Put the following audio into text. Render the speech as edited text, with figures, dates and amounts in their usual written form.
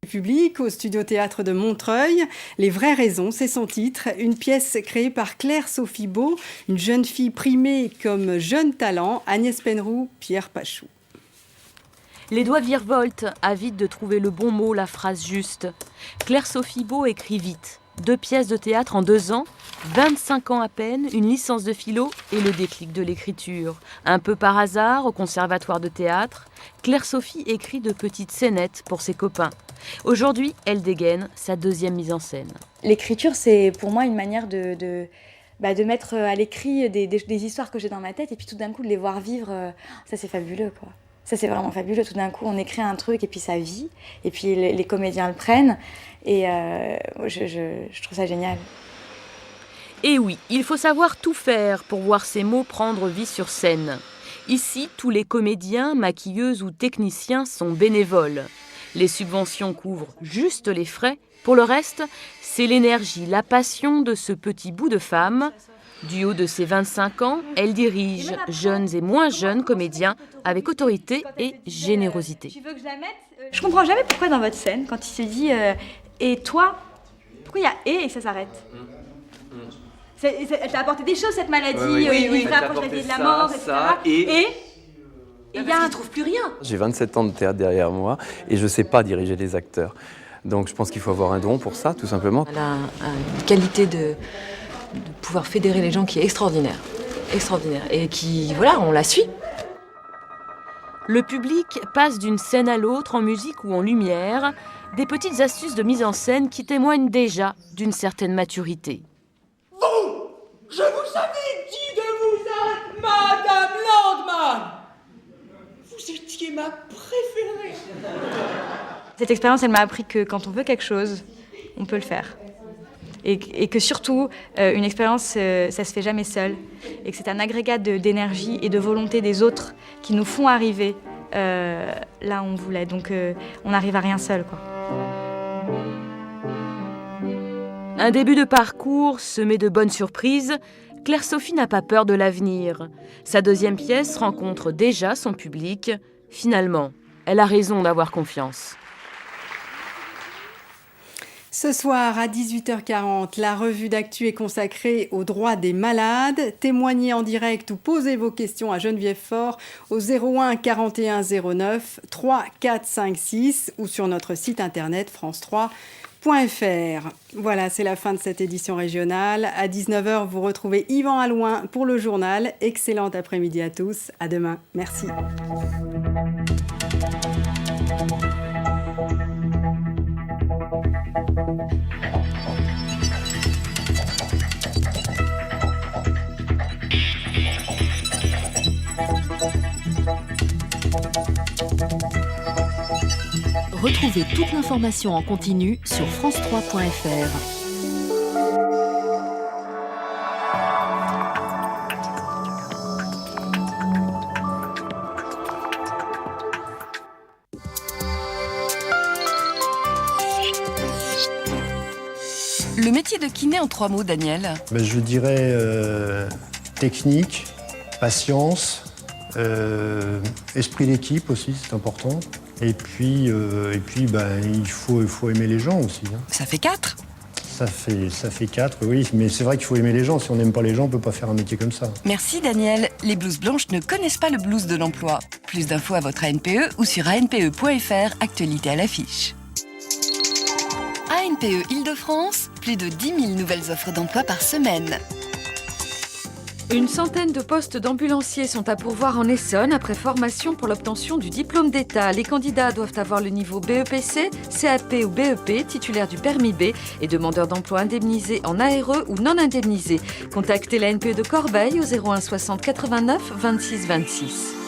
Public au Studio Théâtre de Montreuil. Les vraies raisons, c'est son titre. Une pièce créée par Claire-Sophie Beau, une jeune fille primée comme jeune talent, Agnès Penroux, Pierre Pachou. Les doigts virevoltent, avides de trouver le bon mot, la phrase juste. Claire-Sophie Beau écrit vite. 2 pièces de théâtre en 2 ans, 25 ans à peine, une licence de philo et le déclic de l'écriture. Un peu par hasard, au conservatoire de théâtre, Claire-Sophie écrit de petites scénettes pour ses copains. Aujourd'hui, elle dégaine sa 2e mise en scène. L'écriture, c'est pour moi une manière de mettre à l'écrit des histoires que j'ai dans ma tête et puis tout d'un coup de les voir vivre. Ça, c'est fabuleux, quoi. Ça, c'est vraiment fabuleux. Tout d'un coup, on écrit un truc et puis ça vit. Et puis les comédiens le prennent. Et je trouve ça génial. Et oui, il faut savoir tout faire pour voir ces mots prendre vie sur scène. Ici, tous les comédiens, maquilleuses ou techniciens sont bénévoles. Les subventions couvrent juste les frais. Pour le reste, c'est l'énergie, la passion de ce petit bout de femme. Du haut de ses 25 ans, elle dirige jeunes et moins jeunes comédiens avec autorité et générosité. Je comprends jamais pourquoi dans votre scène, quand il se dit et toi, pourquoi il y a et ça s'arrête. Elle t'a apporté des choses, cette maladie, oui, vraie approche de la mort, etc. Et il y a un trouve plus rien. J'ai 27 ans de théâtre derrière moi et je ne sais pas diriger les acteurs. Donc je pense qu'il faut avoir un don pour ça, tout simplement. Elle a une qualité de pouvoir fédérer les gens qui est extraordinaire. Et qui, voilà, on la suit. Le public passe d'une scène à l'autre en musique ou en lumière, des petites astuces de mise en scène qui témoignent déjà d'une certaine maturité. Vous, je vous avais dit de vous arrêter, Madame Landman. Vous étiez ma préférée. Cette expérience, elle m'a appris que quand on veut quelque chose, on peut le faire. Et que surtout, une expérience, ça se fait jamais seul. Et que c'est un agrégat d'énergie et de volonté des autres qui nous font arriver là où on voulait. Donc on n'arrive à rien seul, quoi. Un début de parcours semé de bonnes surprises, Claire-Sophie n'a pas peur de l'avenir. Sa 2e pièce rencontre déjà son public. Finalement, elle a raison d'avoir confiance. Ce soir à 18h40, la revue d'actu est consacrée aux droits des malades. Témoignez en direct ou posez vos questions à Geneviève Faure au 01 41 09 3 4 5 6 ou sur notre site internet france3.fr. Voilà, c'est la fin de cette édition régionale. À 19h, vous retrouvez Yvan Allouin pour le journal. Excellent après-midi à tous. À demain. Merci. Retrouvez toute l'information en continu sur france3.fr. Le métier de kiné en 3 mots, Daniel? Je dirais technique, patience, esprit d'équipe aussi, c'est important. Et puis il faut aimer les gens aussi. Ça fait 4? Ça fait 4, oui. Mais c'est vrai qu'il faut aimer les gens. Si on n'aime pas les gens, on ne peut pas faire un métier comme ça. Merci, Daniel. Les blouses blanches ne connaissent pas le blues de l'emploi. Plus d'infos à votre ANPE ou sur anpe.fr, actualité à l'affiche. ANPE Île-de-France, plus de 10 000 nouvelles offres d'emploi par semaine. Une centaine de postes d'ambulanciers sont à pourvoir en Essonne après formation pour l'obtention du diplôme d'État. Les candidats doivent avoir le niveau BEPC, CAP ou BEP, titulaire du permis B et demandeurs d'emploi indemnisés en ARE ou non indemnisés. Contactez la NPE de Corbeil au 01 60 89 26 26.